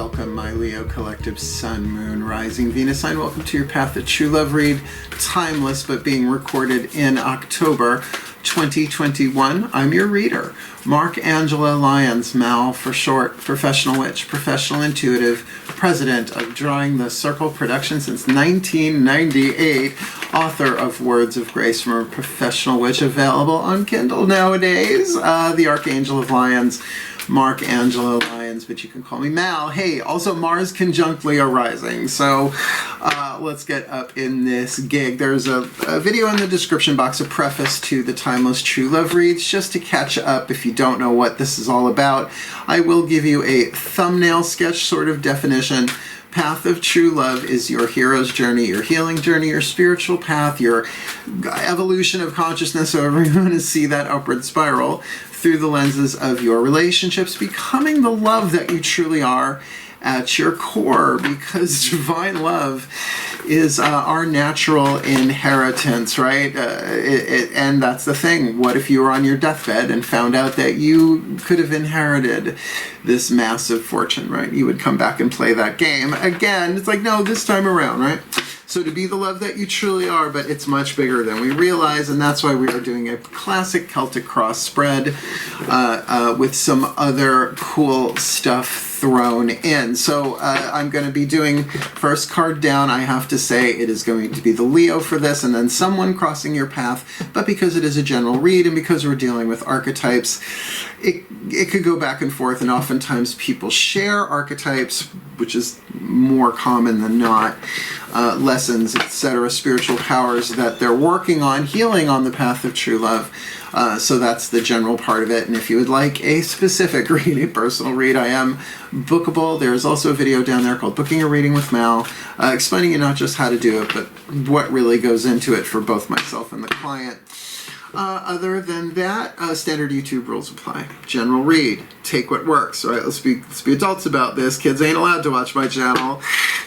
Welcome, my Leo collective, Sun, Moon, Rising, Venus sign. Welcome to your Path of True Love read, timeless but being recorded in October 2021. I'm your reader, Mark Angelo Lyons, Mal for short, professional witch, professional intuitive, president of Drawing the Circle Production since 1998, author of Words of Grace from a Professional Witch, available on Kindle nowadays, the Archangel of Lions, Mark Angelo Lyons, but you can call me Mal. Hey, also Mars conjunct Leo rising, so let's get up in this gig. There's a video in the description box, a preface to the Timeless True Love reads, just to catch up if you don't know what this is all about. I will give you a thumbnail sketch sort of definition. Path of True Love is your hero's journey, your healing journey, your spiritual path, your evolution of consciousness, however you want to see that upward spiral, through the lenses of your relationships, becoming the love that you truly are at your core, because divine love is our natural inheritance, right? And that's the thing. What if you were on your deathbed and found out that you could have inherited this massive fortune, right? You would come back and play that game again. It's like, no, this time around, right? So to be the love that you truly are, but it's much bigger than we realize, and that's why we are doing a classic Celtic Cross spread with some other cool stuff thrown in. So I'm going to be doing first card down. I have to say it is going to be the Leo for this, and then someone crossing your path. But because it is a general read, and because we're dealing with archetypes, it could go back and forth, and oftentimes people share archetypes, which is more common than not, lessons, etc., spiritual powers that they're working on, healing on the path of true love. So that's the general part of it. And if you would like a specific read, a personal read, I am bookable. There's also a video down there called Booking a Reading with Mal, explaining not just how to do it, but what really goes into it for both myself and the client. Other than that, standard YouTube rules apply. General read. Take what works. All right, let's be adults about this. Kids ain't allowed to watch my channel.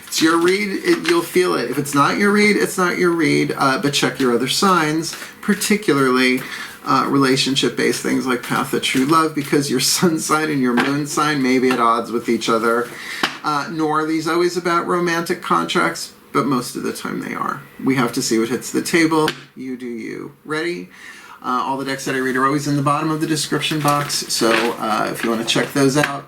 It's your read. You'll feel it. If it's not your read, it's not your read. But check your other signs, particularly relationship-based things like Path of True Love, because your sun sign and your moon sign may be at odds with each other. Nor are these always about romantic contracts, but most of the time they are. We have to see what hits the table. You do you. Ready? All the decks that I read are always in the bottom of the description box, so if you want to check those out,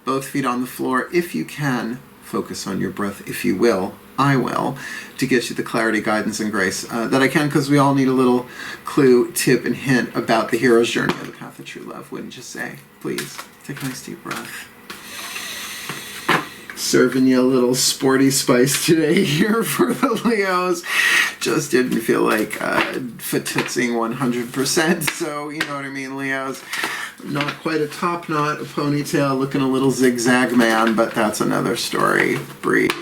both feet on the floor. If you can, focus on your breath. If you will, I will, to get you the clarity, guidance, and grace that I can, because we all need a little clue, tip, and hint about the hero's journey of the path of true love, wouldn't you say? Please, take a nice deep breath. Serving you a little sporty spice today here for the Leos. Just didn't feel like fatutzing 100%, so you know what I mean, Leos. Not quite a top knot, a ponytail, looking a little zigzag man, but that's another story. Breathe.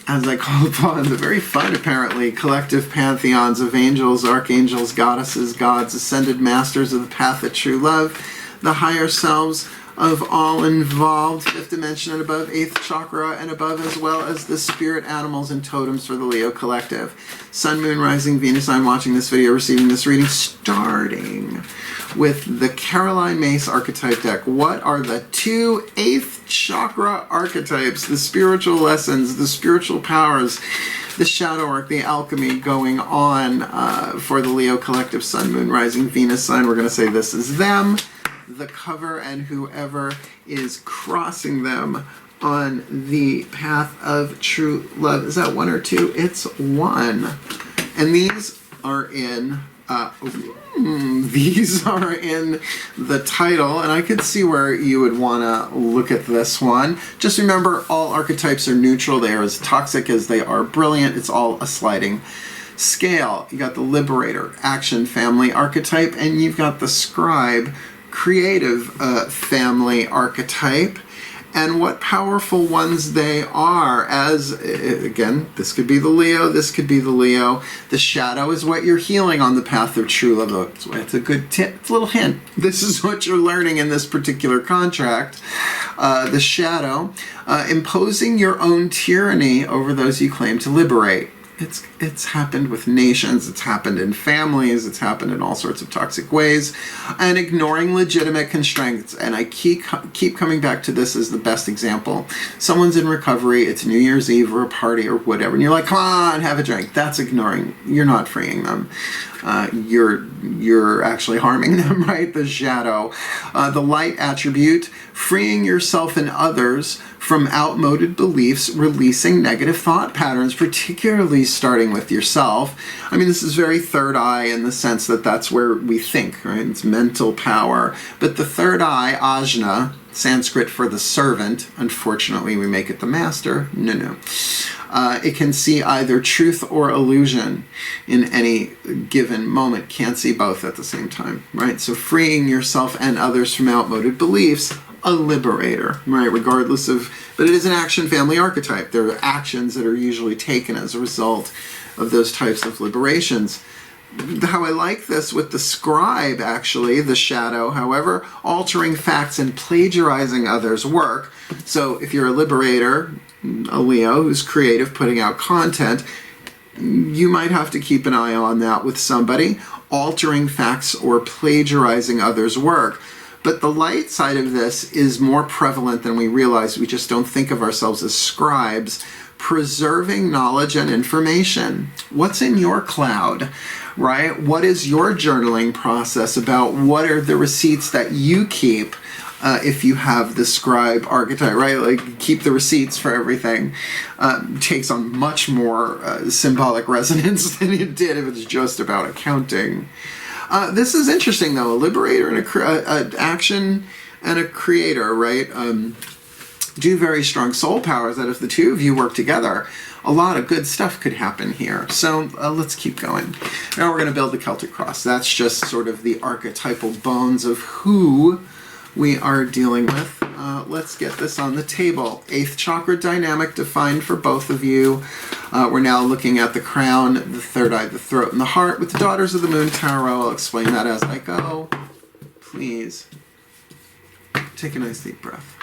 As I call upon the very fun, apparently, collective pantheons of angels, archangels, goddesses, gods, ascended masters of the path of true love, the higher selves of all involved, 5th dimension and above, 8th chakra and above, as well as the spirit animals and totems for the Leo collective. Sun, Moon, Rising, Venus sign watching this video, receiving this reading, starting with the Caroline Mace archetype deck. What are the 2 8th chakra archetypes, the spiritual lessons, the spiritual powers, the shadow work, the alchemy going on for the Leo collective, Sun, Moon, Rising, Venus sign? We're going to say this is them, the cover, and whoever is crossing them on the path of true love. Is that 1 or 2? It's 1. And these are in the title, and I could see where you would want to look at this one. Just remember, all archetypes are neutral. They are as toxic as they are brilliant. It's all a sliding scale. You got the Liberator, action family archetype, and you've got the Scribe, creative family archetype, and what powerful ones they are. As again, this could be the Leo, this could be the Leo. The shadow is what you're healing on the path of true love. It's a good tip, it's a little hint. This is what you're learning in this particular contract. The shadow, imposing your own tyranny over those you claim to liberate. It's happened with nations, it's happened in families, it's happened in all sorts of toxic ways, and ignoring legitimate constraints. And I keep coming back to this as the best example. Someone's in recovery, it's New Year's Eve or a party or whatever, and you're like, come on, have a drink. That's ignoring. You're not freeing them. You're actually harming them, right? The shadow. The light attribute, freeing yourself and others from outmoded beliefs, releasing negative thought patterns, particularly starting with yourself. I mean, this is very third eye in the sense that that's where we think, right? It's mental power. But the third eye, ajna, Sanskrit for the servant, unfortunately we make it the master. No. It can see either truth or illusion in any given moment. Can't see both at the same time, right? So freeing yourself and others from outmoded beliefs, a liberator, right? Regardless of, but it is an action family archetype. There are actions that are usually taken as a result of those types of liberations. How I like this with the scribe, actually, the shadow, however, altering facts and plagiarizing others' work. So if you're a liberator, a Leo who's creative, putting out content, you might have to keep an eye on that with somebody, altering facts or plagiarizing others' work. But the light side of this is more prevalent than we realize. We just don't think of ourselves as scribes. Preserving knowledge and information. What's in your cloud, right? What is your journaling process about? What are the receipts that you keep if you have the scribe archetype, right? Like, keep the receipts for everything. Takes on much more symbolic resonance than it did if it's just about accounting. This is interesting, though. A liberator and an action and a creator, right? Do very strong soul powers that if the two of you work together, a lot of good stuff could happen here. So let's keep going. Now we're going to build the Celtic Cross. That's just sort of the archetypal bones of who we are dealing with. Let's get this on the table. 8th chakra dynamic defined for both of you. We're now looking at the crown, the third eye, the throat, and the heart with the Daughters of the Moon Tarot. I'll explain that as I go. Please take a nice deep breath.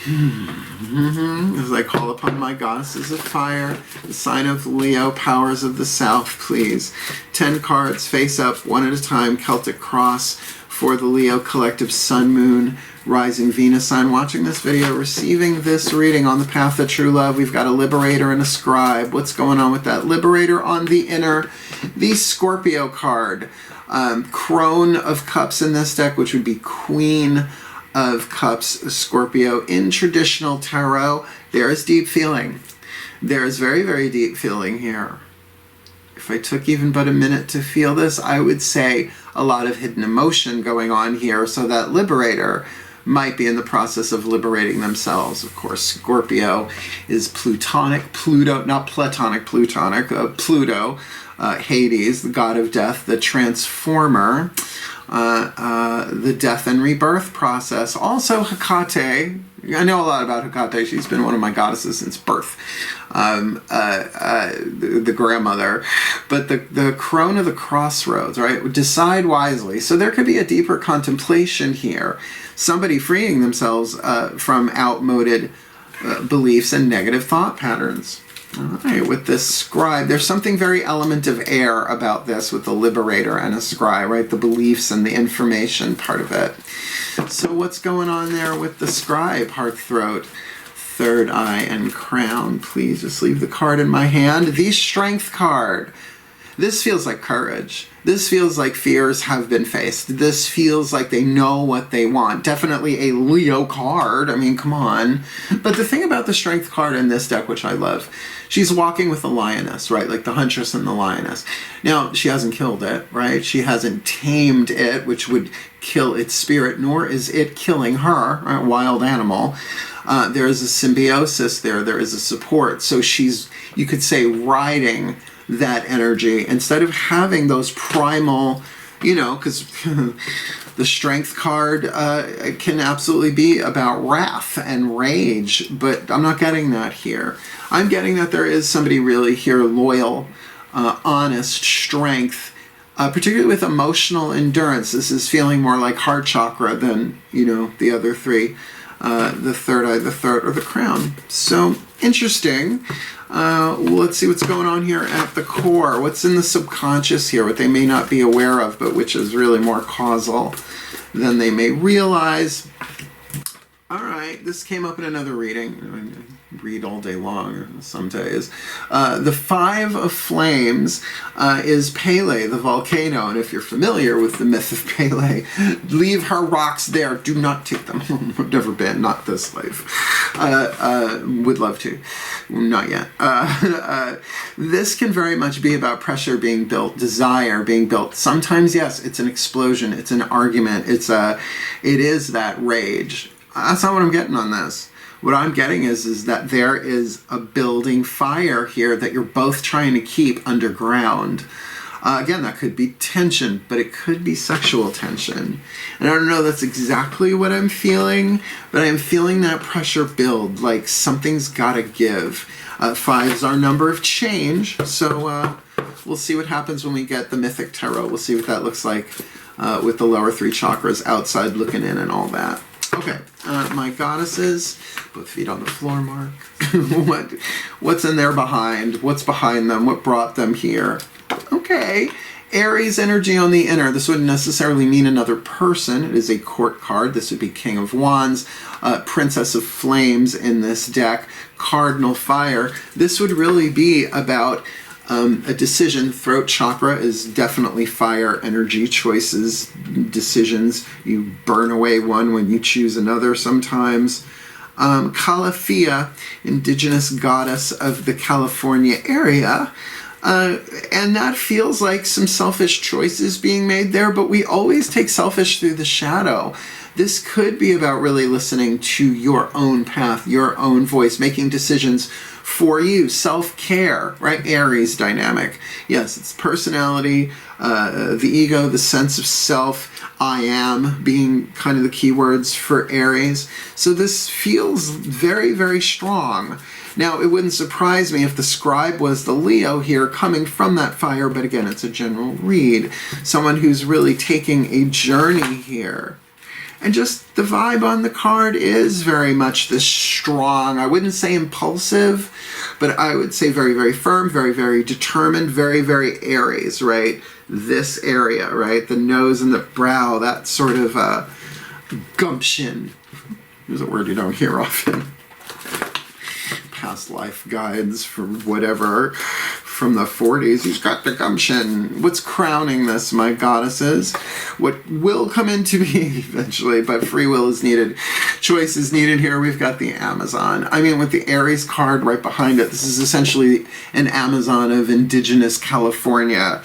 As I call upon my goddesses of fire, the sign of Leo, powers of the south, please. 10 cards, face up, one at a time, Celtic Cross for the Leo collective Sun, Moon, Rising, Venus sign. Watching this video, receiving this reading on the path of true love. We've got a Liberator and a Scribe. What's going on with that? Liberator on the inner, the Scorpio card. Crone of Cups in this deck, which would be Queen of Cups, Scorpio. In traditional tarot, there is deep feeling. There is very, very deep feeling here. If I took even but a minute to feel this, I would say a lot of hidden emotion going on here, so that Liberator might be in the process of liberating themselves. Of course, Scorpio is Plutonic, Pluto, not Platonic, Plutonic, Pluto, Hades, the god of death, the transformer, the death and rebirth process. Also Hecate. I know a lot about Hecate. She's been one of my goddesses since birth. The grandmother. But the crone of the crossroads, right? Decide wisely. So there could be a deeper contemplation here. Somebody freeing themselves from outmoded beliefs and negative thought patterns. All right, with this Scribe, there's something very element of air about this with the Liberator and a Scribe, right? The beliefs and the information part of it. So what's going on there with the Scribe, heart, throat, third eye, and crown? Please just leave the card in my hand. The Strength card. This feels like courage. This feels like fears have been faced. This feels like they know what they want. Definitely a Leo card. I mean, come on. But the thing about the Strength card in this deck, which I love, she's walking with the lioness, right? Like the huntress and the lioness. Now, she hasn't killed it, right? She hasn't tamed it, which would kill its spirit, nor is it killing her, right? Wild animal. There is a symbiosis there. There is a support. So she's, you could say, riding that energy instead of having those primal, you know, because the Strength card can absolutely be about wrath and rage, but I'm not getting that here. I'm getting that there is somebody really here loyal, honest, strength, particularly with emotional endurance. This is feeling more like heart chakra than, you know, the other three. the third eye, the throat, or the crown. So interesting. Let's see what's going on here at the core. What's in the subconscious here, what they may not be aware of, but which is really more causal than they may realize. All right, this came up in another reading. I read all day long, some days. The Five of Flames is Pele, the volcano. And if you're familiar with the myth of Pele, leave her rocks there. Do not take them home. I've never been, not this life. Would love to. Not yet. This can very much be about pressure being built, desire being built. Sometimes, yes, it's an explosion. It's an argument. It is that rage. That's not what I'm getting on this. What I'm getting is that there is a building fire here that you're both trying to keep underground. Again, that could be tension, but it could be sexual tension. And I don't know that's exactly what I'm feeling, but I'm feeling that pressure build, like something's got to give. 5 is our number of change, so we'll see what happens when we get the Mythic Tarot. We'll see what that looks like with the lower 3 chakras outside looking in and all that. Okay, my goddesses, both feet on the floor, Mark. What's in there behind? What's behind them? What brought them here? Okay, Aries energy on the inner. This wouldn't necessarily mean another person. It is a court card. This would be King of Wands, Princess of Flames in this deck, Cardinal Fire. This would really be about a decision. Throat chakra is definitely fire energy, choices, decisions. You burn away one when you choose another sometimes. Calafia, indigenous goddess of the California area. And that feels like some selfish choices being made there, but we always take selfish through the shadow. This could be about really listening to your own path, your own voice, making decisions for you, self-care, right? Aries dynamic. Yes, it's personality, the ego, the sense of self, I am being kind of the keywords for Aries. So this feels very, very strong. Now, it wouldn't surprise me if the Scribe was the Leo here coming from that fire, but again, it's a general read. Someone who's really taking a journey here. And just the vibe on the card is very much this strong, I wouldn't say impulsive, but I would say very, very firm, very, very determined, very, very Aries, right? This area, right? The nose and the brow, that sort of gumption. There's a word you don't hear often. Past life guides for whatever from the 40s. He's got the gumption. What's crowning this, my goddesses? What will come into me eventually, but free will is needed. Choice is needed here. We've got the Amazon. I mean, with the Aries card right behind it, this is essentially an Amazon of indigenous California.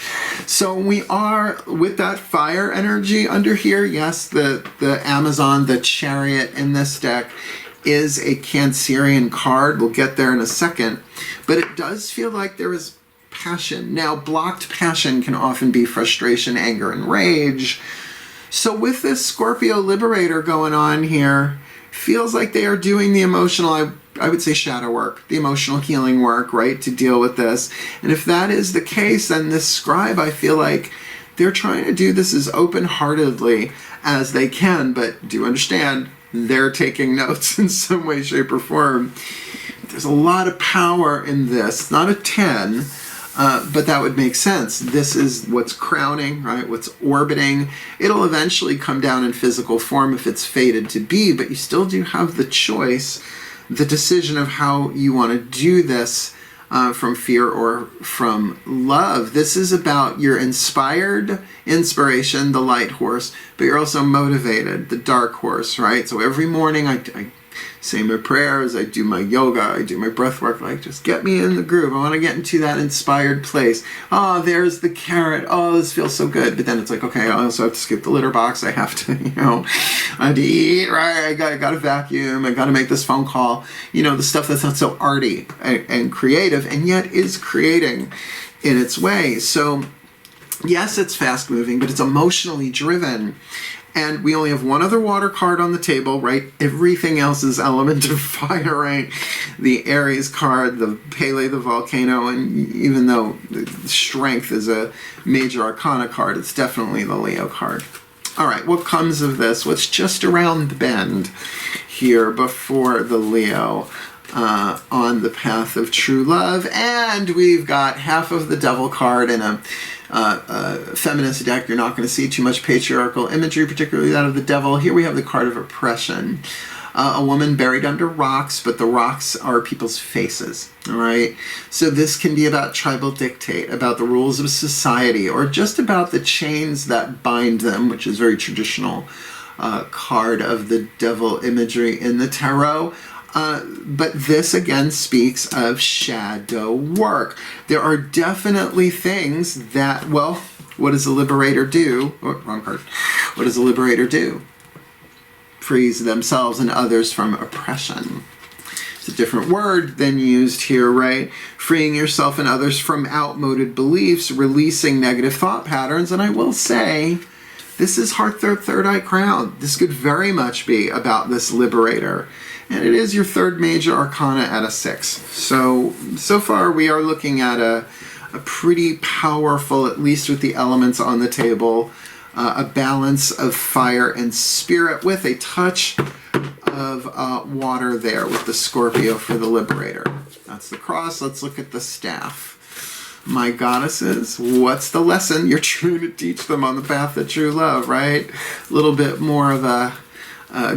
So we are with that fire energy under here. Yes, the Amazon, the Chariot in this deck is a Cancerian card. We'll get there in a second. But it does feel like there is passion. Now, blocked passion can often be frustration, anger, and rage. So with this Scorpio Liberator going on here, feels like they are doing the emotional, I would say shadow work, the emotional healing work, right, to deal with this. And if that is the case, then this Scribe, I feel like they're trying to do this as open-heartedly as they can, but do understand they're taking notes in some way, shape, or form. There's a lot of power in this. It's not a 10, but that would make sense. This is what's crowning, right? What's orbiting. It'll eventually come down in physical form if it's fated to be, but you still do have the choice, the decision of how you want to do this from fear or from love. This is about your inspired inspiration, the light horse, but you're also motivated, the dark horse, right? So every morning I say my prayers, I do my yoga, I do my breath work, like just get me in the groove. I want to get into that inspired place. Oh, there's the carrot. Oh, this feels so good. But then it's like, okay, I also have to skip the litter box. I have to, I have to eat, right? I got to vacuum. I got to make this phone call. The stuff that's not so arty and creative and yet is creating in its way. So yes, it's fast moving, but it's emotionally driven. And we only have one other water card on the table, right? Everything else is element of fire, right? The Aries card, the Pele, the volcano, and even though strength is a major arcana card, it's definitely the Leo card. All right, what comes of this? What's just around the bend here before the Leo on the path of true love. And we've got half of the Devil card in a feminist deck. You're not going to see too much patriarchal imagery, particularly that of the Devil. Here we have the card of oppression. A woman buried under rocks, but the rocks are people's faces, all right? So this can be about tribal dictate, about the rules of society, or just about the chains that bind them, which is very traditional card of the Devil imagery in the tarot. But this again speaks of shadow work. There are definitely things that, well, what does the Liberator do? Oh, wrong card. What does the Liberator do? Frees themselves and others from oppression. It's a different word than used here, right? Freeing yourself and others from outmoded beliefs, releasing negative thought patterns. And I will say, this is Heart, Third Eye Crown. This could very much be about this Liberator. And it is your third major arcana at a 6. So far we are looking at a pretty powerful, at least with the elements on the table, a balance of fire and spirit with a touch of water there with the Scorpio for the Liberator. That's the cross. Let's look at the staff. My goddesses, what's the lesson you're trying to teach them on the path of true love, right? A little bit more of a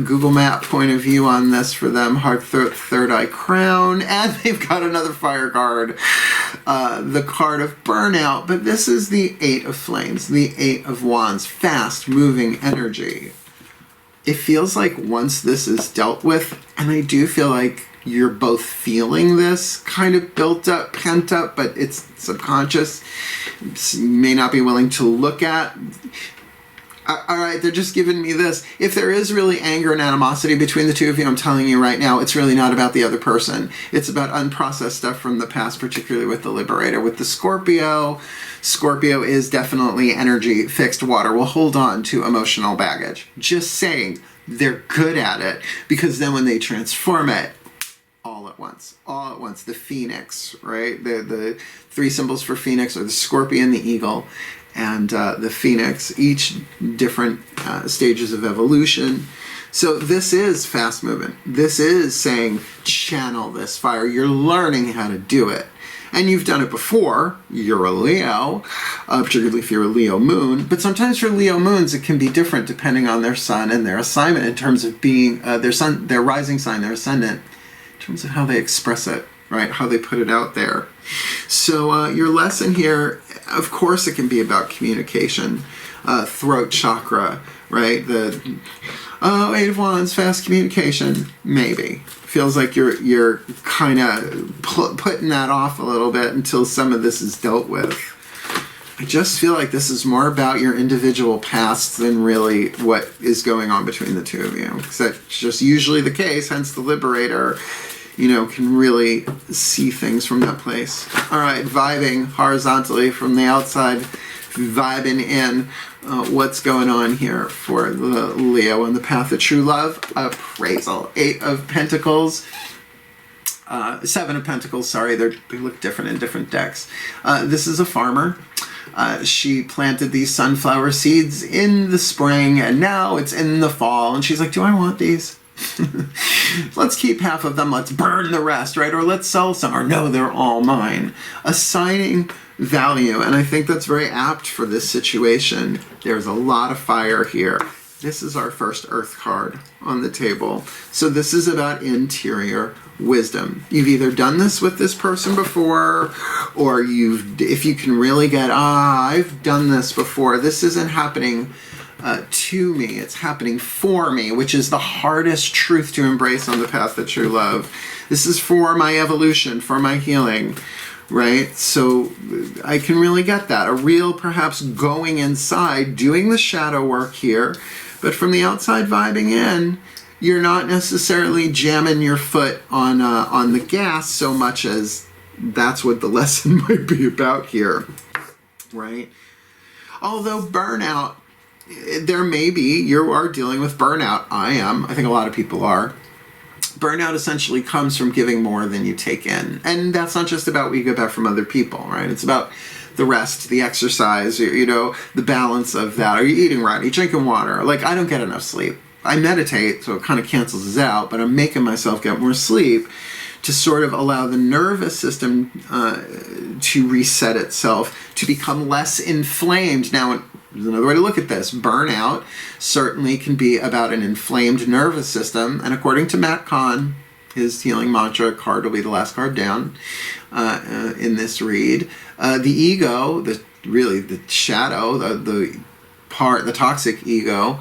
Google Map point of view on this for them. Heart, Third Eye Crown, and they've got another fire card, the card of burnout, but this is the 8 of Flames, the 8 of Wands, fast moving energy. It feels like once this is dealt with, and I do feel like you're both feeling this kind of built up, pent up, but it's subconscious. You may not be willing to look at. All right, they're just giving me this. If there is really anger and animosity between the two of you, I'm telling you right now, it's really not about the other person. It's about unprocessed stuff from the past, particularly with the Liberator. With the Scorpio, Scorpio is definitely energy, fixed water. Will hold on to emotional baggage. Just saying, they're good at it, because then when they transform it, all at once, the Phoenix, right? The 3 symbols for Phoenix are the Scorpion, the Eagle, and the Phoenix, each different stages of evolution. So this is fast movement. This is saying, channel this fire. You're learning how to do it. And you've done it before. You're a Leo, particularly if you're a Leo moon. But sometimes for Leo moons, it can be different depending on their sun and their assignment in terms of being their sun, their rising sign, their ascendant, in terms of how they express it, right? How they put it out there. So your lesson here, of course, it can be about communication, throat chakra, right? The 8 of Wands, fast communication, maybe. Feels like you're kind of putting that off a little bit until some of this is dealt with. I just feel like this is more about your individual past than really what is going on between the two of you. Because that's just usually the case, hence the Liberator, you know, can really see things from that place. All right, vibing horizontally from the outside, vibing in. What's going on here for the Leo on the path of true love? Appraisal. 8 of Pentacles. 7 of Pentacles, sorry, they look different in different decks. This is a farmer. She planted these sunflower seeds in the spring, and now it's in the fall, and she's like, do I want these? Let's keep half of them, let's burn the rest, right? Or let's sell some, or no, they're all mine. Assigning value, and I think that's very apt for this situation. There's a lot of fire here. This is our first earth card on the table. So this is about interior wisdom. You've either done this with this person before, or if you can really get, I've done this before. This isn't happening to me, it's happening for me, which is the hardest truth to embrace on the path of true love. This is for my evolution, for my healing, right? So I can really get that. A real, perhaps going inside, doing the shadow work here, but from the outside vibing in, you're not necessarily jamming your foot on the gas so much as that's what the lesson might be about here, right? Although burnout, there may be, you are dealing with burnout. I am. I think a lot of people are. Burnout essentially comes from giving more than you take in. And that's not just about what you get back from other people, right? It's about the rest, the exercise, you know, the balance of that. Are you eating right? Are you drinking water? Like, I don't get enough sleep. I meditate, so it kind of cancels this out, but I'm making myself get more sleep to sort of allow the nervous system to reset itself, to become less inflamed. Now, there's another way to look at this. Burnout certainly can be about an inflamed nervous system, and according to Matt Kahn, his healing mantra card will be the last card down in this read. The ego, the shadow, the toxic ego,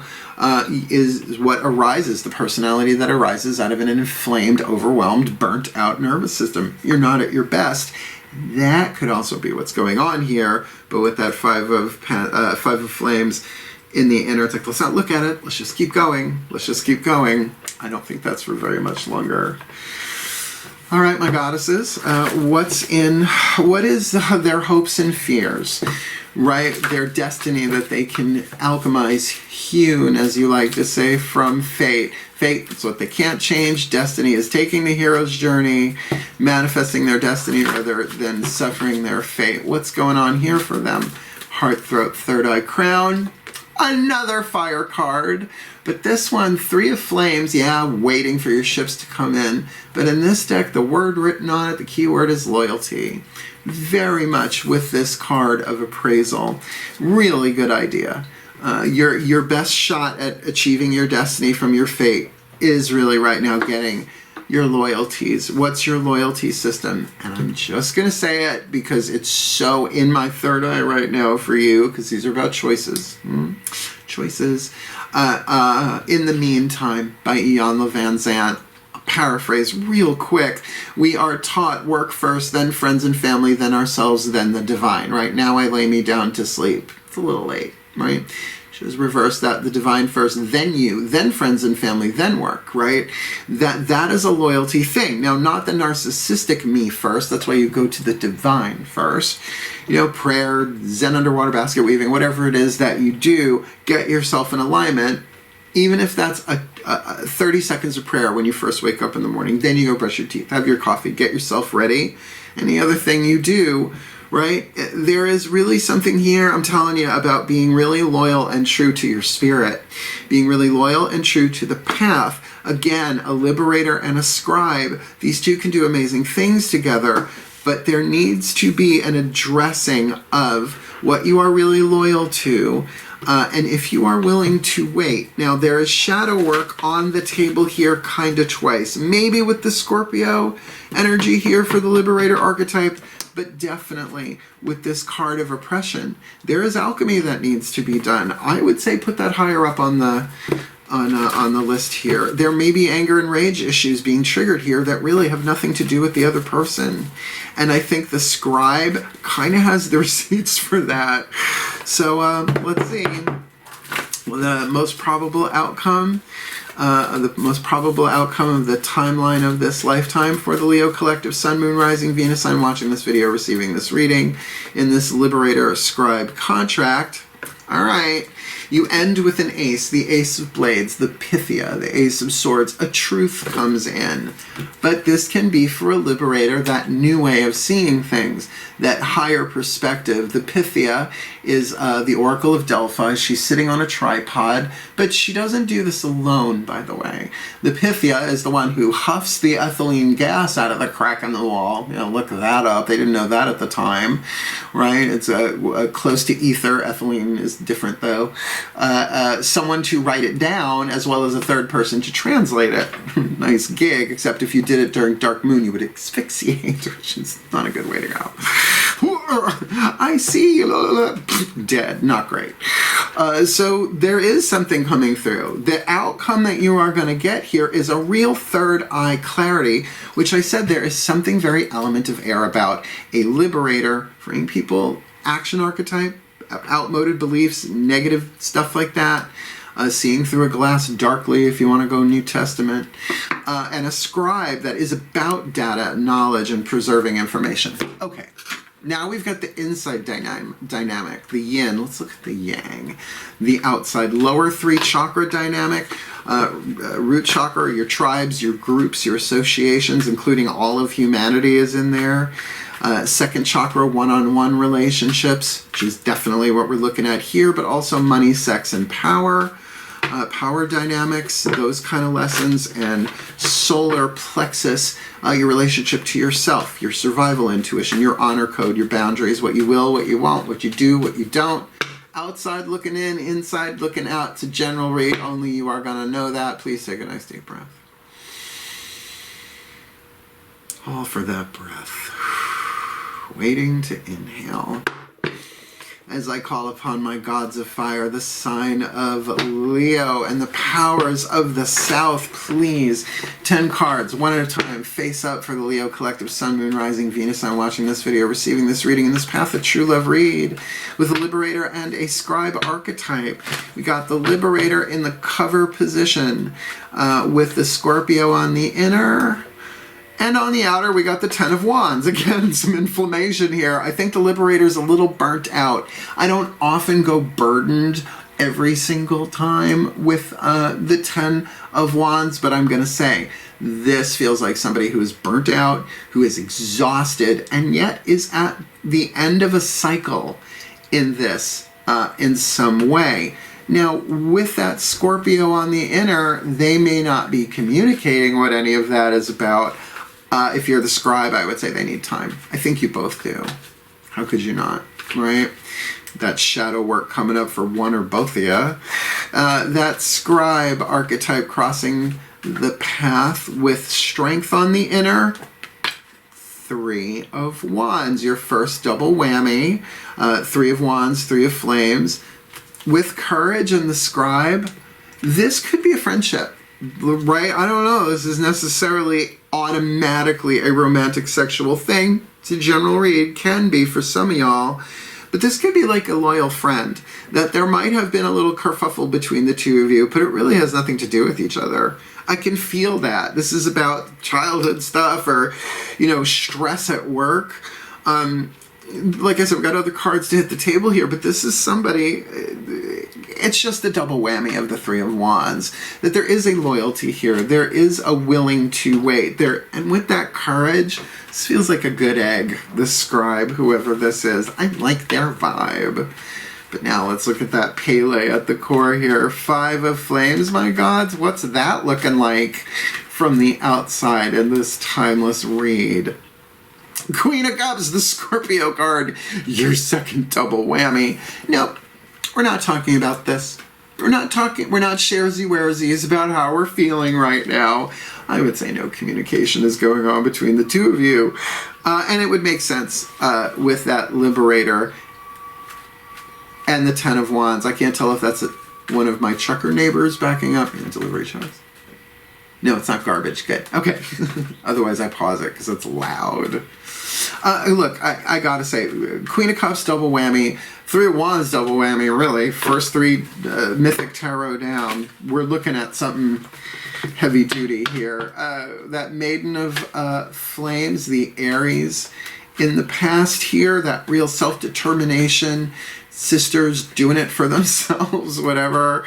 is what arises, the personality that arises out of an inflamed, overwhelmed, burnt out nervous system. You're not at your best. That could also be what's going on here, but with that five of flames in the inner, it's like, let's not look at it. Let's just keep going. Let's just keep going. I don't think that's for very much longer. All right, my goddesses, what is their hopes and fears, right? Their destiny that they can alchemize, hewn, as you like to say, from fate. Fate is what they can't change. Destiny is taking the hero's journey, manifesting their destiny rather than suffering their fate. What's going on here for them? Heart, throat, third eye, crown. Another fire card. But this one, 3 of flames, yeah, waiting for your ships to come in. But in this deck, the word written on it, the key word is loyalty. Very much with this card of appraisal. Really good idea. Your best shot at achieving your destiny from your fate is really right now getting your loyalties. What's your loyalty system? And I'm just going to say it because it's so in my third eye right now for you, because these are about choices. Choices. In the Meantime by Ian Van Zandt. Paraphrase real quick. We are taught work first, then friends and family, then ourselves, then the divine. Right now I lay me down to sleep. It's a little late, right? Should have reversed that. The divine first, then you, then friends and family, then work, right? That is a loyalty thing. Now, not the narcissistic me first. That's why you go to the divine first. You know, prayer, Zen underwater basket weaving, whatever it is that you do, get yourself in alignment. Even if that's a 30 seconds of prayer when you first wake up in the morning, then you go brush your teeth, have your coffee, get yourself ready. Any other thing you do, right? There is really something here, I'm telling you, about being really loyal and true to your spirit. Being really loyal and true to the path. Again, a liberator and a scribe. These two can do amazing things together, but there needs to be an addressing of what you are really loyal to. And if you are willing to wait. Now, there is shadow work on the table here kind of twice. Maybe with the Scorpio energy here for the Liberator archetype, but definitely with this card of oppression. There is alchemy that needs to be done. I would say put that higher up on the list here. There may be anger and rage issues being triggered here that really have nothing to do with the other person. And I think the Scribe kind of has the receipts for that. So let's see. The most probable outcome. The most probable outcome of the timeline of this lifetime for the Leo collective, Sun, Moon, Rising, Venus sign watching this video, receiving this reading in this Liberator Scribe contract. All right. You end with an ace, the ace of blades, the Pythia, the ace of swords. A truth comes in. But this can be for a liberator, that new way of seeing things, that higher perspective. The Pythia is the Oracle of Delphi. She's sitting on a tripod, but she doesn't do this alone, by the way. The Pythia is the one who huffs the ethylene gas out of the crack in the wall. You know, look that up. They didn't know that at the time, right? It's close to ether. Ethylene is different, though. Someone to write it down, as well as a third person to translate it. Nice gig, except if you did it during dark moon, you would asphyxiate, which is not a good way to go. I see you. Dead. Not great. So there is something coming through. The outcome that you are going to get here is a real third eye clarity, which I said there is something very element of air about. A liberator, freeing people, action archetype, outmoded beliefs, negative stuff like that. Seeing through a glass darkly, if you want to go New Testament. And a scribe that is about data, knowledge, and preserving information. Okay. Now we've got the inside dynamic, the yin. Let's look at the yang. The outside lower 3 chakra dynamic, root chakra, your tribes, your groups, your associations, including all of humanity is in there. Second chakra, one-on-one relationships, which is definitely what we're looking at here, but also money, sex, and power. power dynamics, those kind of lessons, and solar plexus, your relationship to yourself, your survival intuition, your honor code, your boundaries, what you will, what you won't, what you do, what you don't. Outside looking in, inside looking out. To general read, only you are going to know that. Please take a nice deep breath. All for that breath. Waiting to inhale. As I call upon my gods of fire, the sign of Leo and the powers of the South, please. 10 cards, one at a time, face up for the Leo collective, Sun, Moon, Rising, Venus. I'm watching this video, receiving this reading in this Path of True Love read with a Liberator and a Scribe archetype. We got the Liberator in the cover position with the Scorpio on the inner. And on the outer, we got the 10 of Wands. Again, some inflammation here. I think the Liberator's a little burnt out. I don't often go burdened every single time with the 10 of Wands, but I'm going to say this feels like somebody who is burnt out, who is exhausted, and yet is at the end of a cycle in this in some way. Now, with that Scorpio on the inner, they may not be communicating what any of that is about. If you're the Scribe, I would say they need time. I think you both do. How could you not, right? That shadow work coming up for one or both of you. That Scribe archetype crossing the path with strength on the inner. 3 of Wands, your first double whammy. 3 of Wands, 3 of Flames. With courage and the Scribe, this could be a friendship. Right? I don't know. This is necessarily automatically a romantic sexual thing. It's a general read. Can be for some of y'all. But this could be like a loyal friend. That there might have been a little kerfuffle between the two of you, but it really has nothing to do with each other. I can feel that. This is about childhood stuff or, you know, stress at work. Like I said, we've got other cards to hit the table here, but this is somebody, it's just the double whammy of the 3 of Wands, that there is a loyalty here. There is a willing to wait there. And with that courage, this feels like a good egg, the Scribe, whoever this is. I like their vibe. But now let's look at that Pele at the core here. 5 of Flames, my gods. What's that looking like from the outside in this timeless read? Queen of Cups, the Scorpio card, your second double whammy. Nope, we're not talking about this. We're not sharesy-wearsies about how we're feeling right now. I would say no communication is going on between the two of you. And it would make sense with that Liberator and the 10 of Wands. I can't tell if that's one of my trucker neighbors backing up. Delivery trucks. No, it's not garbage. Good. Okay. Otherwise, I pause it because it's loud. Look, I gotta say, Queen of Cups double whammy, 3 of Wands double whammy, really. First 3 Mythic Tarot down. We're looking at something heavy duty here. That Maiden of Flames, the Aries. In the past here, that real self-determination, sisters doing it for themselves, whatever.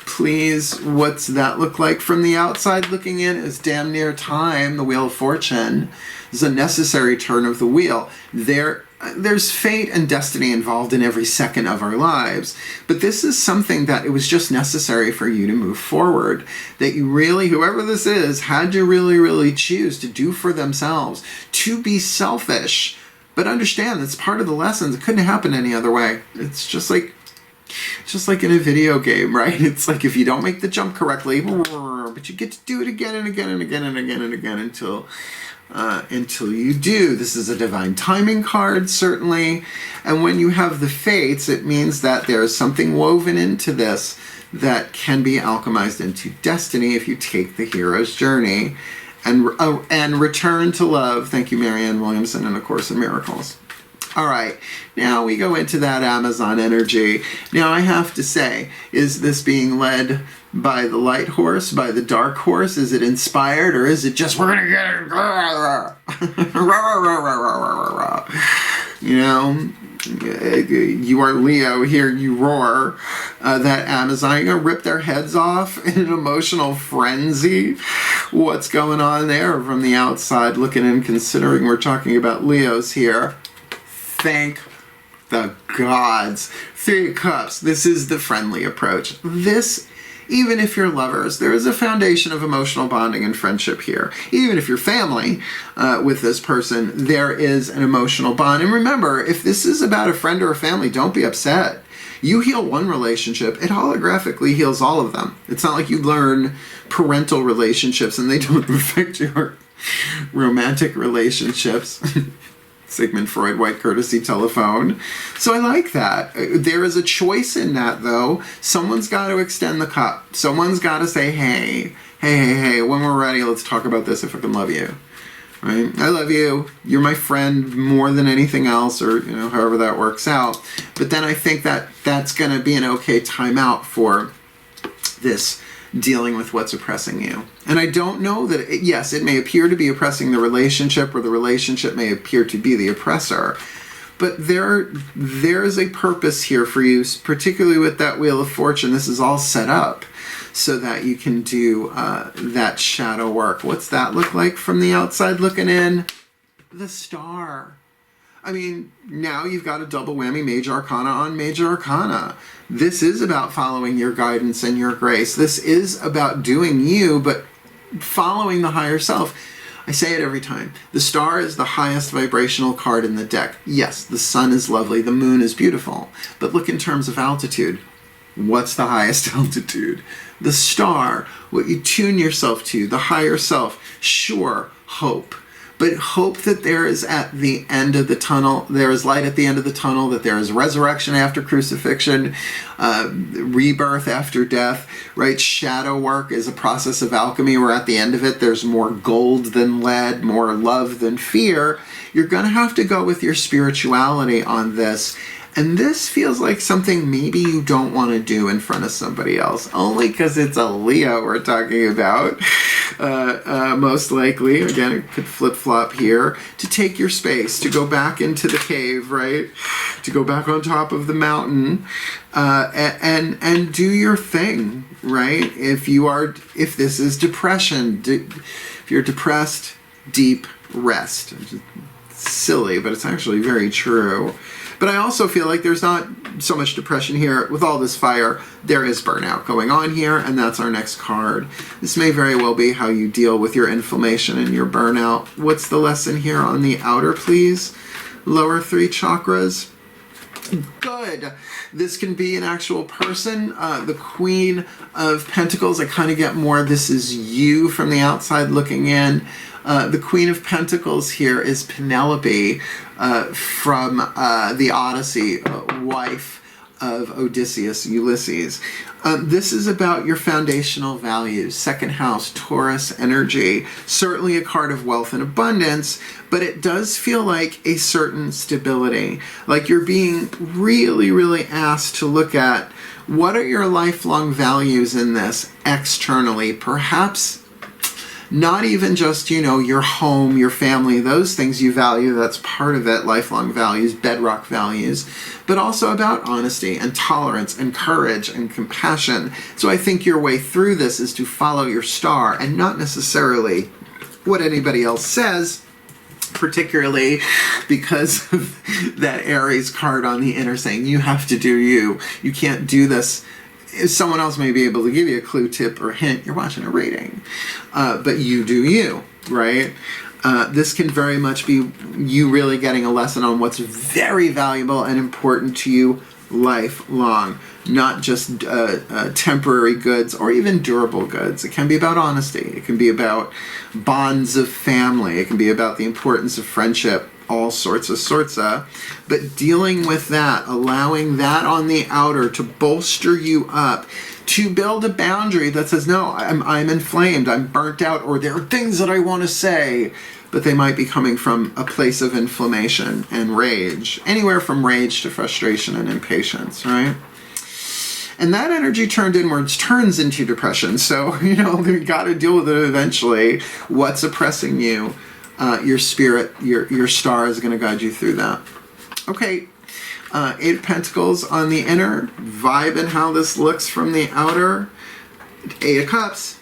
Please, what's that look like from the outside looking in? Is damn near time, the Wheel of Fortune. Is a necessary turn of the wheel. There's fate and destiny involved in every second of our lives, but this is something that it was just necessary for you to move forward. That you really, whoever this is, had to really, really choose to do for themselves, to be selfish. But understand, that's part of the lessons. It couldn't happen any other way. It's just like in a video game, right? It's like if you don't make the jump correctly, but you get to do it again and again and again and again and again until you do. This is a divine timing card, certainly. And when you have the fates, it means that there's something woven into this that can be alchemized into destiny if you take the hero's journey and return to love. Thank you, Marianne Williamson, and A Course in Miracles. All right, now we go into that Amazon energy. Now I have to say, is this being led by the light horse, by the dark horse? Is it inspired, or is it just, we're gonna get it? You know, you are Leo, here you roar. That Amazon, you're gonna rip their heads off in an emotional frenzy. What's going on there from the outside looking in, considering we're talking about Leos here? Thank the gods. 3 of Cups. This is the friendly approach. This even if you're lovers, there is a foundation of emotional bonding and friendship here. Even if you're family with this person, there is an emotional bond. And remember, if this is about a friend or a family, don't be upset. You heal one relationship, it holographically heals all of them. It's not like you learn parental relationships and they don't affect your romantic relationships. Sigmund Freud, white courtesy telephone. So I like that. There is a choice in that, though. Someone's got to extend the cup. Someone's got to say, hey, when we're ready, let's talk about this if I can love you. Right? I love you. You're my friend more than anything else, or however that works out. But then I think that that's going to be an okay timeout for this dealing with what's oppressing you. And I don't know that, yes, it may appear to be oppressing the relationship, or the relationship may appear to be the oppressor, but there's a purpose here for you, particularly with that Wheel of Fortune. This is all set up so that you can do that shadow work. What's that look like from the outside looking in? The Star. I mean, now you've got a double whammy, Major Arcana on Major Arcana. This is about following your guidance and your grace. This is about doing you, but following the higher self. I say it every time. The Star is the highest vibrational card in the deck. Yes, the sun is lovely, the moon is beautiful, but look in terms of altitude. What's the highest altitude? The Star, what you tune yourself to, the higher self. Sure, hope. But hope that there is at the end of the tunnel, there is light at the end of the tunnel, that there is resurrection after crucifixion, rebirth after death, right? Shadow work is a process of alchemy where at the end of it, there's more gold than lead, more love than fear. You're going to have to go with your spirituality on this. And this feels like something maybe you don't want to do in front of somebody else, only because it's a Leo we're talking about, most likely. Again, it could flip-flop here. To take your space, to go back into the cave, right? To go back on top of the mountain and do your thing, right? If this is depression, if you're depressed, deep rest. It's silly, but it's actually very true. But I also feel like there's not so much depression here. With all this fire, there is burnout going on here, and that's our next card. This may very well be how you deal with your inflammation and your burnout. What's the lesson here on the outer, please? Lower 3 chakras. Good. This can be an actual person. The Queen of Pentacles, I kind of get more, this is you from the outside looking in. The Queen of Pentacles here is Penelope from the Odyssey, wife of Odysseus, Ulysses. This is about your foundational values. Second house, Taurus energy. Certainly a card of wealth and abundance, but it does feel like a certain stability. Like you're being really, really asked to look at what are your lifelong values in this externally. Perhaps not even just, your home, your family, those things you value, that's part of it, lifelong values, bedrock values, but also about honesty and tolerance and courage and compassion. So I think your way through this is to follow your star and not necessarily what anybody else says, particularly because of that Aries card on the inner saying, you have to do you. You can't do this. Someone else may be able to give you a clue, tip, or hint. You're watching a reading. But you do you, right? This can very much be you really getting a lesson on what's very valuable and important to you lifelong, not just temporary goods or even durable goods. It can be about honesty. It can be about bonds of family. It can be about the importance of friendship, all sorts of, but dealing with that, allowing that on the outer to bolster you up, to build a boundary that says, no, I'm inflamed, I'm burnt out, or there are things that I want to say, but they might be coming from a place of inflammation and rage, anywhere from rage to frustration and impatience, right? And that energy turned inwards turns into depression. So, we got to deal with it eventually. What's oppressing you? Your spirit, your star is going to guide you through that. Okay, 8 of Pentacles on the inner. Vibe in how this looks from the outer. 8 of Cups.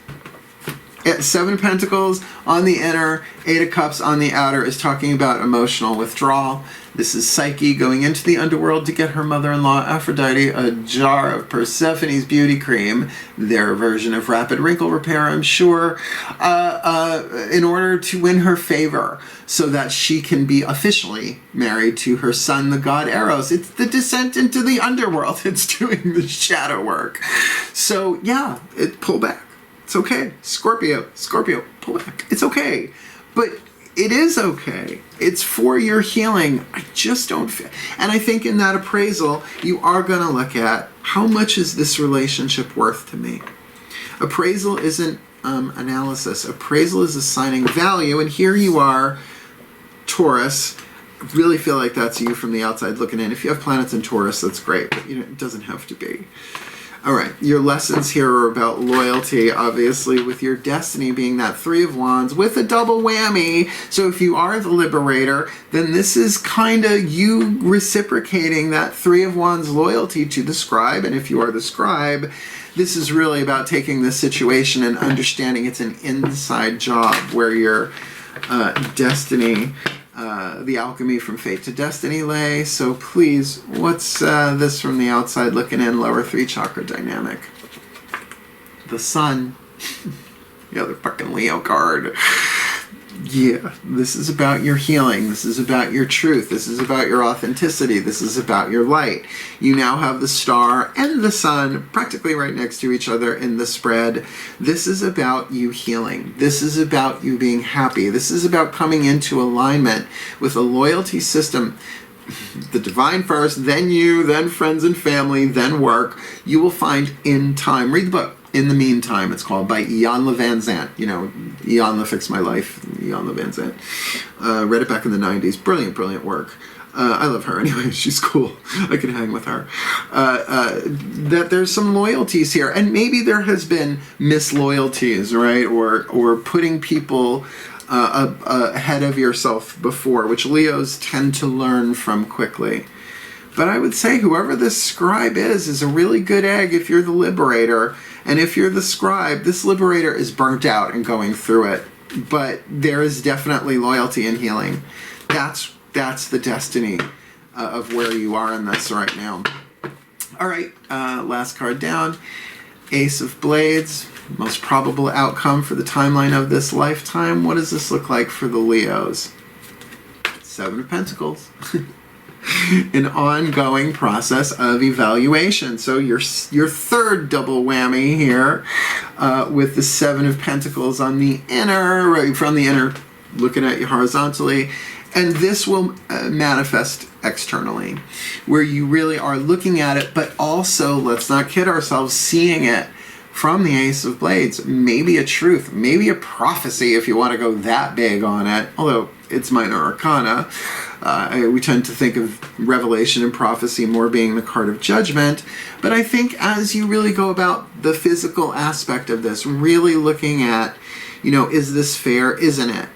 Seven of Pentacles on the inner, Eight of Cups on the outer is talking about emotional withdrawal. This is Psyche going into the underworld to get her mother-in-law Aphrodite a jar of Persephone's beauty cream, their version of rapid wrinkle repair, I'm sure, in order to win her favor so that she can be officially married to her son, the god Eros. It's the descent into the underworld. It's doing the shadow work. So yeah, pull back. It's okay. Scorpio, pull back. It's okay. But it is okay. It's for your healing. I just don't feel. And I think in that appraisal, you are going to look at how much is this relationship worth to me? Appraisal isn't analysis. Appraisal is assigning value. And here you are, Taurus. I really feel like that's you from the outside looking in. If you have planets in Taurus, that's great. But it doesn't have to be. All right, your lessons here are about loyalty, obviously, with your destiny being that Three of Wands with a double whammy. So if you are the Liberator, then this is kind of you reciprocating that Three of Wands loyalty to the Scribe. And if you are the Scribe, this is really about taking the situation and understanding it's an inside job where your destiny, the alchemy from fate to destiny lay. So please, what's this from the outside looking in, lower 3 chakra dynamic? The Sun. The other fucking Leo card. Yeah, this is about your healing. This is about your truth. This is about your authenticity. This is about your light. You now have the star and the sun practically right next to each other in the spread. This is about you healing. This is about you being happy. This is about coming into alignment with a loyalty system. The divine first, then you, then friends and family, then work. You will find in time. Read the book. In the Meantime, it's called, by Ian Van Zandt. Ian Fixed My Life, Ian Van Zandt. Read it back in the 90s. Brilliant, brilliant work. I love her anyway. She's cool. I could hang with her. That there's some loyalties here. And maybe there has been misloyalties, right? Or putting people ahead of yourself before, which Leos tend to learn from quickly. But I would say whoever this Scribe is a really good egg if you're the Liberator. And if you're the Scribe, this Liberator is burnt out and going through it. But there is definitely loyalty and healing. That's the destiny of where you are in this right now. All right, last card down. Ace of Blades. Most probable outcome for the timeline of this lifetime. What does this look like for the Leos? Seven of Pentacles. An ongoing process of evaluation. So your third double whammy here with the Seven of Pentacles on the inner, right from the inner, looking at you horizontally. And this will manifest externally, where you really are looking at it, but also, let's not kid ourselves, seeing it from the Ace of Blades. Maybe a truth, maybe a prophecy if you want to go that big on it, although it's minor arcana. We tend to think of revelation and prophecy more being the card of judgment. But I think as you really go about the physical aspect of this, really looking at, is this fair? Isn't it?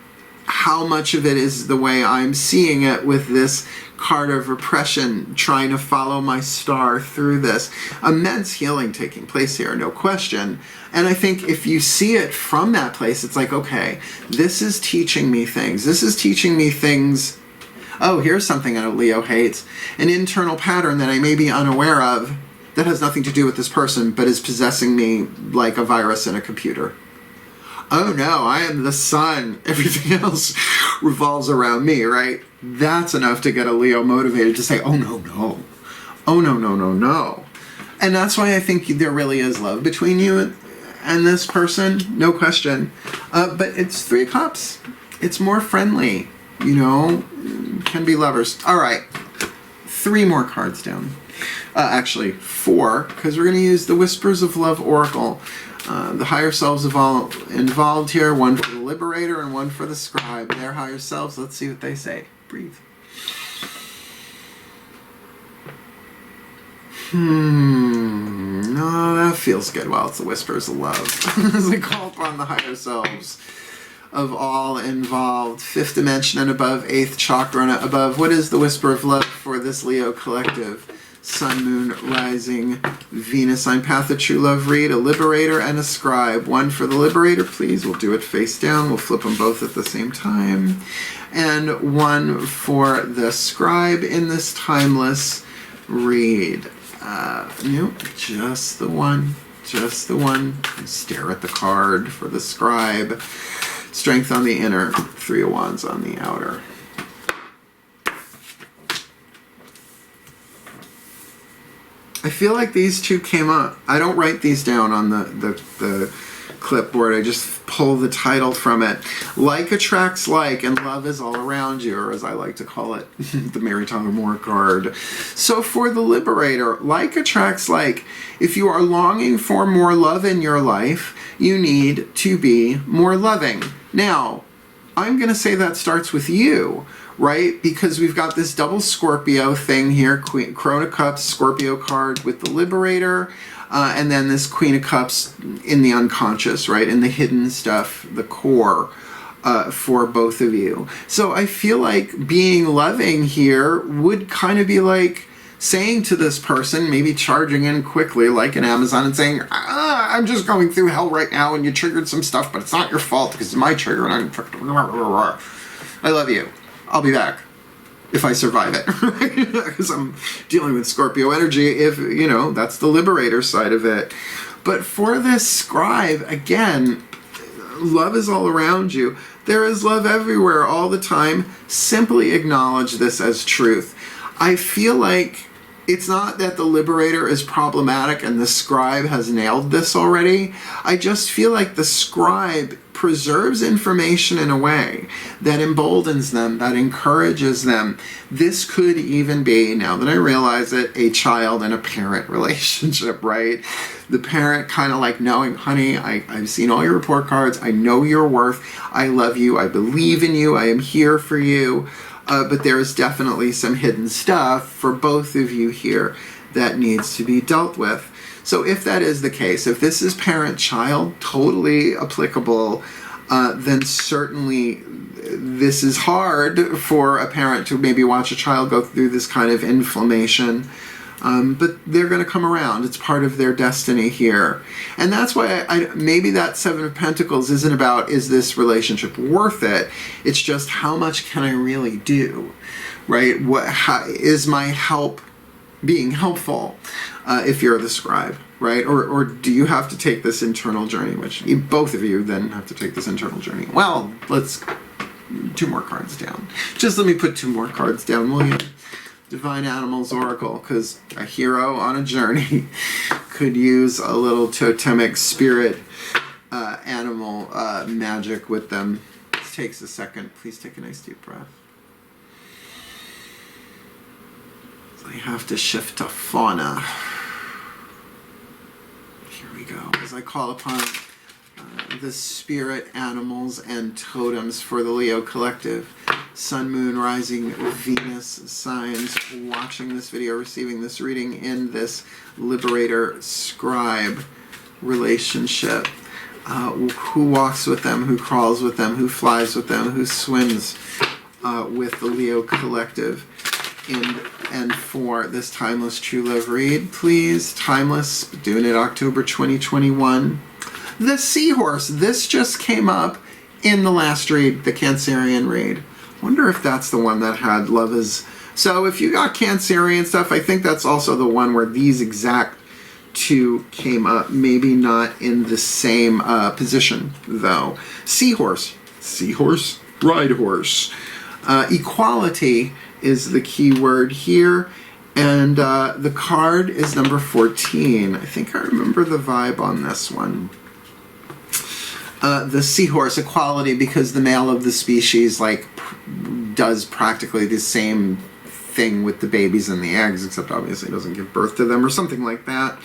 How much of it is the way I'm seeing it with this card of repression, trying to follow my star through this? Immense healing taking place here, no question. And I think if you see it from that place, it's like, okay, this is teaching me things. This is teaching me things. Oh, here's something a Leo hates. An internal pattern that I may be unaware of that has nothing to do with this person, but is possessing me like a virus in a computer. Oh no, I am the sun. Everything else revolves around me, right? That's enough to get a Leo motivated to say, oh no, no. Oh no, no, no, no. And that's why I think there really is love between you and this person, no question. But it's 3 cups. It's more friendly, can be lovers. All right, 3 more cards down. Actually, 4, because we're going to use the Whispers of Love Oracle. The higher selves involved here, one for the Liberator and one for the Scribe. Their higher selves, let's see what they say. Breathe. No, that feels good. Well, it's the Whispers of Love. As we call upon the higher selves of all involved, 5th dimension and above, 8th chakra and above. What is the Whisper of Love for this Leo collective? Sun, Moon, Rising, Venus sign. Path of True Love read, a Liberator and a Scribe. One for the Liberator, please. We'll do it face down. We'll flip them both at the same time. And one for the Scribe in this timeless read. Nope, just the one. Just the one. Stare at the card for the Scribe. Strength on the inner, 3 of Wands on the outer. I feel like these two came up. I don't write these down on the clipboard. I just pull the title from it. Like attracts like, and love is all around you, or as I like to call it, the Mary Tyler Moore card. So for the Liberator, like attracts like. If you are longing for more love in your life, you need to be more loving. Now, I'm going to say that starts with you. Right? Because we've got this double Scorpio thing here, Crone of Cups, Scorpio card with the Liberator, and then this Queen of Cups in the unconscious, right? In the hidden stuff, the core for both of you. So I feel like being loving here would kind of be like saying to this person, maybe charging in quickly like an Amazon and saying, I'm just going through hell right now and you triggered some stuff, but it's not your fault because it's my trigger and I love you. I'll be back if I survive it, because I'm dealing with Scorpio energy, if, you know, that's the Liberator side of it. But for this Scribe, again, love is all around you. There is love everywhere all the time. Simply acknowledge this as truth. I feel like it's not that the Liberator is problematic and the Scribe has nailed this already. I just feel like the Scribe preserves information in a way that emboldens them, that encourages them. This could even be, now that I realize it, a child and a parent relationship, right? The parent kind of like knowing, honey, I've seen all your report cards. I know your worth. I love you. I believe in you. I am here for you. But there is definitely some hidden stuff for both of you here that needs to be dealt with. So if that is the case, if this is parent-child, totally applicable, then certainly this is hard for a parent to maybe watch a child go through this kind of inflammation. But they're going to come around. It's part of their destiny here. And that's why maybe that Seven of Pentacles isn't about, is this relationship worth it? It's just, how much can I really do? Right? How, is my help being helpful if you're the Scribe? Right? Or do you have to take this internal journey? Which both of you then have to take this internal journey. Well, let's 2 more cards down. Just let me put 2 more cards down, will you? Divine Animals Oracle, because a hero on a journey could use a little totemic spirit animal magic with them. This takes a second. Please take a nice deep breath. So I have to shift to fauna. Here we go. As I call upon the spirit animals and totems for the Leo Collective. Sun, Moon, Rising, Venus signs watching this video, receiving this reading in this Liberator Scribe relationship. Who walks with them, who crawls with them, who flies with them, who swims with the Leo Collective. And for this Timeless True Love read, please, Timeless, doing it October 2021. The Seahorse, this just came up in the last read, the Cancerian read. Wonder if that's the one that had love is... So if you got Cancerian stuff, I think that's also the one where these exact 2 came up. Maybe not in the same position, though. Seahorse. Seahorse? Ride horse. Equality is the key word here. And the card is number 14. I think I remember the vibe on this one. The Seahorse, equality, because the male of the species does practically the same thing with the babies and the eggs, except obviously doesn't give birth to them or something like that.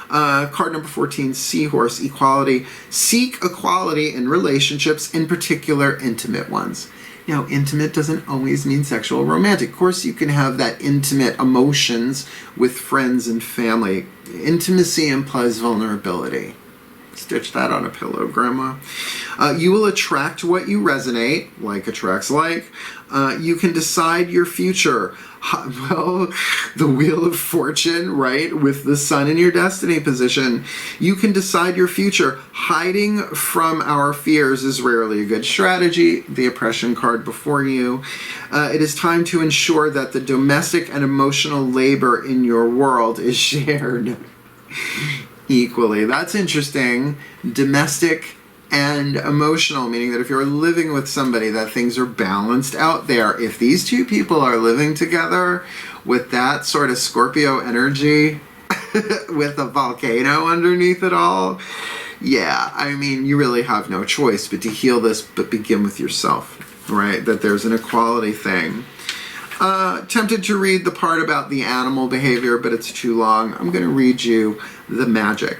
Card number 14, Seahorse, equality. Seek equality in relationships, in particular intimate ones. Now, intimate doesn't always mean sexual or romantic. Of course, you can have that intimate emotions with friends and family. Intimacy implies vulnerability. Stitch that on a pillow, Grandma. You will attract what you resonate. Like attracts like. You can decide your future. Well, the Wheel of Fortune, right? With the Sun in your destiny position. You can decide your future. Hiding from our fears is rarely a good strategy. The Oppression card before you. It is time to ensure that the domestic and emotional labor in your world is shared equally. That's interesting. Domestic and emotional, meaning that if you're living with somebody, that things are balanced out there. If these two people are living together with that sort of Scorpio energy with a volcano underneath it all, yeah, I mean, you really have no choice but to heal this, but begin with yourself, right? That there's an equality thing. Tempted to read the part about the animal behavior, but it's too long. I'm going to read you the magic.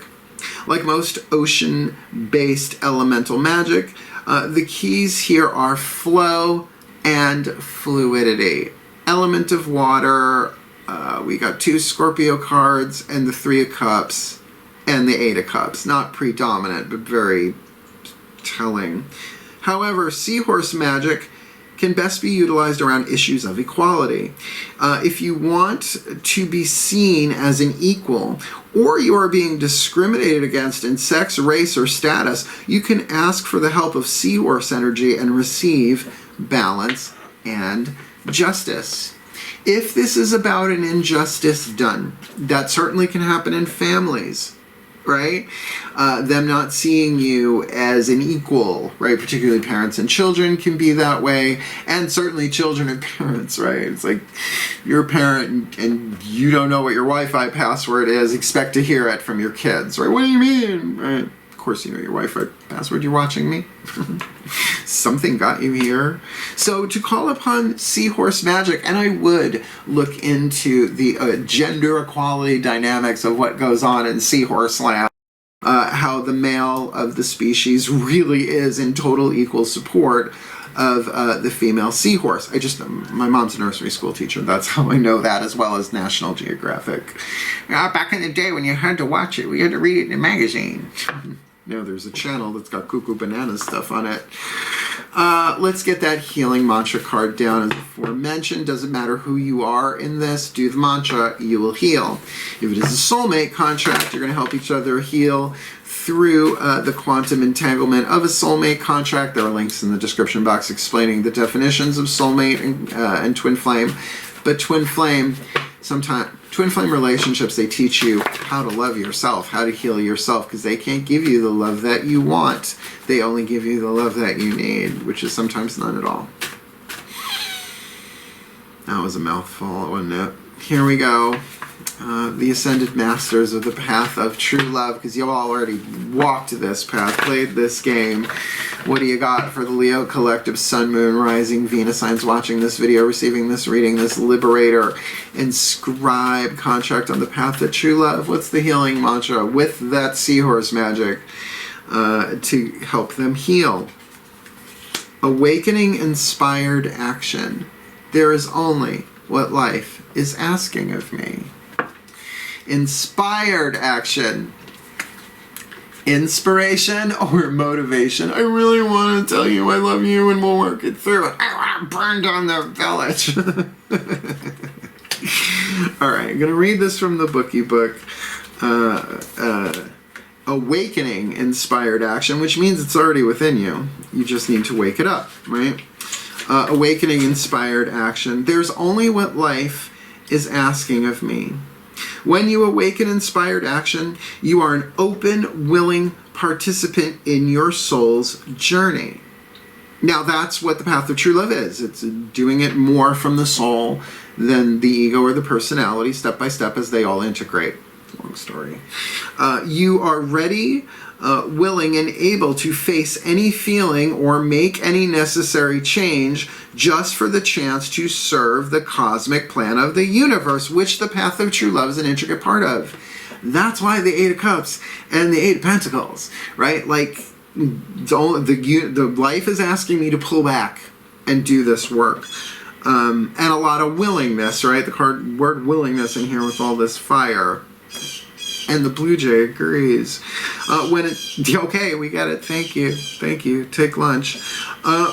Like most ocean-based elemental magic, the keys here are flow and fluidity. Element of water, we got 2 Scorpio cards and the 3 of Cups and the 8 of Cups. Not predominant, but very telling. However, seahorse magic can best be utilized around issues of equality. If you want to be seen as an equal, or you are being discriminated against in sex, race, or status, you can ask for the help of seahorse energy and receive balance and justice. If this is about an injustice done, that certainly can happen in families, right? Them not seeing you as an equal, right? Particularly parents and children can be that way, and certainly children and parents, right? It's like you're a parent and you don't know what your Wi-Fi password is, expect to hear it from your kids, right? What do you mean? Right? Of course you know your Wi-Fi password, you're watching me. Something got you here. So to call upon seahorse magic, and I would look into the gender equality dynamics of what goes on in seahorse land, how the male of the species really is in total equal support of the female seahorse. My mom's a nursery school teacher. That's how I know that, as well as National Geographic. Back in the day when you had to watch it, we had to read it in a magazine. No, there's a channel that's got cuckoo banana stuff on it. Let's get that healing mantra card down. As aforementioned, doesn't matter who you are in this, do the mantra, you will heal. If it is a soulmate contract, you're going to help each other heal through the quantum entanglement of a soulmate contract. There are links in the description box explaining the definitions of soulmate and twin flame. But twin flame relationships, they teach you how to love yourself, how to heal yourself, because they can't give you the love that you want. They only give you the love that you need, which is sometimes none at all. That was a mouthful, wasn't it? Here we go. The Ascended Masters of the Path of True Love, because you all already walked this path, played this game. What do you got for the Leo Collective, Sun, Moon, Rising, Venus signs watching this video, receiving this reading, this Liberator and Scribe contract on the path of true love? What's the healing mantra with that seahorse magic to help them heal? Awakening inspired action. There is only what life is asking of me. Inspired action. Inspiration or motivation. I really want to tell you I love you and we'll work it through. I want to burn down the village. Alright, I'm going to read this from the bookie book. Awakening inspired action, which means it's already within you. You just need to wake it up, right? Awakening inspired action. There's only what life is asking of me. When you awaken inspired action, you are an open, willing participant in your soul's journey. Now that's what the path of true love is. It's doing it more from the soul than the ego or the personality, step by step as they all integrate. Long story. You are ready, willing, and able to face any feeling or make any necessary change just for the chance to serve the cosmic plan of the universe, which the path of true love is an intricate part of. That's why the 8 of Cups and the 8 of Pentacles, right? Like, the life is asking me to pull back and do this work. And a lot of willingness, right? The word willingness in here with all this fire. And the Blue Jay agrees. Okay, we got it. Thank you. Thank you. Take lunch.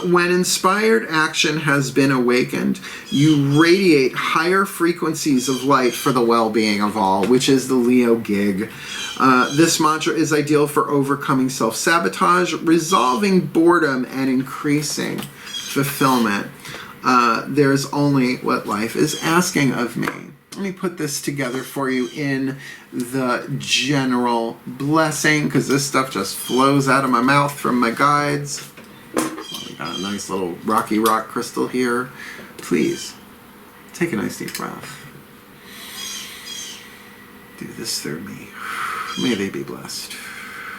When inspired action has been awakened, you radiate higher frequencies of light for the well-being of all, which is the Leo gig. This mantra is ideal for overcoming self-sabotage, resolving boredom, and increasing fulfillment. There's only what life is asking of me. Let me put this together for you in the general blessing, because this stuff just flows out of my mouth from my guides. We got a nice little rocky rock crystal here. Please, take a nice deep breath. Do this through me. May they be blessed.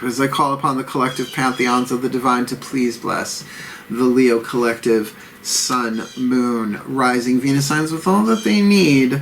As I call upon the collective pantheons of the divine to please bless the Leo collective, Sun, Moon, Rising, Venus signs with all that they need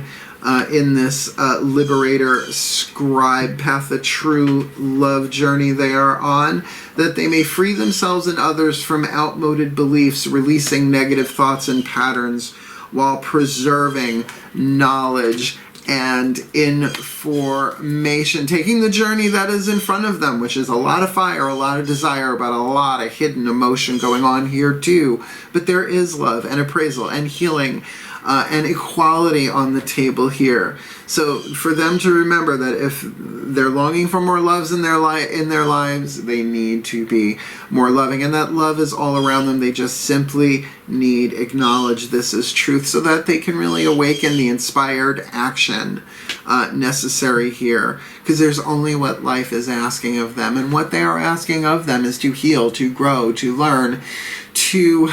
in this Liberator, Scribe path, the true love journey they are on, that they may free themselves and others from outmoded beliefs, releasing negative thoughts and patterns while preserving knowledge and information, taking the journey that is in front of them, which is a lot of fire, a lot of desire, but a lot of hidden emotion going on here too. But there is love and appraisal and healing and equality on the table here. So for them to remember that if they're longing for more loves in their lives, they need to be more loving, and that love is all around them. They just simply need acknowledge this as truth so that they can really awaken the inspired action necessary here, because there's only what life is asking of them, and what they are asking of them is to heal, to grow, to learn, to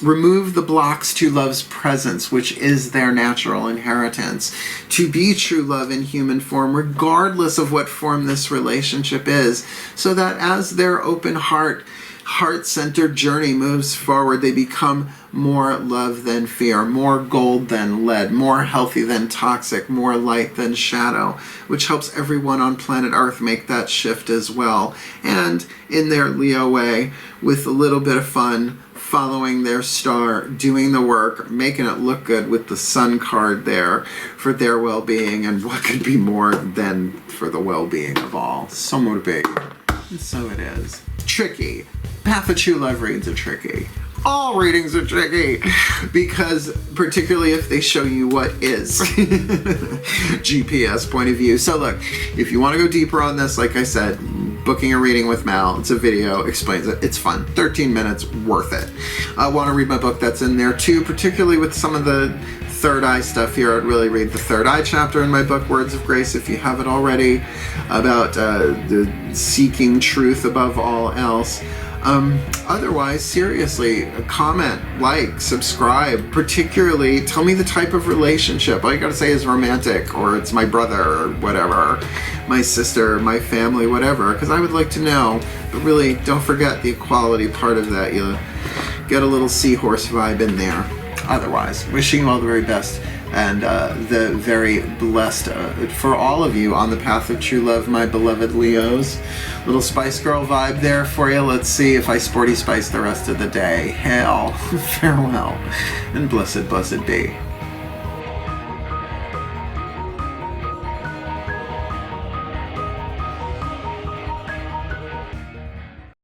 remove the blocks to love's presence, which is their natural inheritance, to be true love in human form, regardless of what form this relationship is, so that as their open heart-centered journey moves forward, they become more love than fear, more gold than lead, more healthy than toxic, more light than shadow, which helps everyone on planet Earth make that shift as well. And in their Leo way, with a little bit of fun, following their star, doing the work, making it look good with the Sun card there for their well-being, and what could be more than for the well-being of all. So motivating. And so it is. Tricky. Path of True Love reads are tricky. All readings are tricky, because particularly if they show you what is GPS point of view. So look, if you want to go deeper on this, like I said, booking a reading with Mal, it's a video, explains it, it's fun, 13 minutes, worth it. I want to read my book, that's in there too, particularly with some of the third eye stuff here. I'd really read the third eye chapter in my book, Words of Grace, if you haven't already, about the seeking truth above all else. Otherwise, seriously, comment, like, subscribe, particularly tell me the type of relationship. All you gotta say is romantic, or it's my brother, or whatever, my sister, my family, whatever, because I would like to know. But really, don't forget the equality part of that. You get a little seahorse vibe in there. Otherwise, wishing you all the very best, and the very blessed for all of you on the path of true love, my beloved Leos. Little Spice Girl vibe there for you. Let's see if I sporty spice the rest of the day. Hail, farewell, and blessed, blessed be.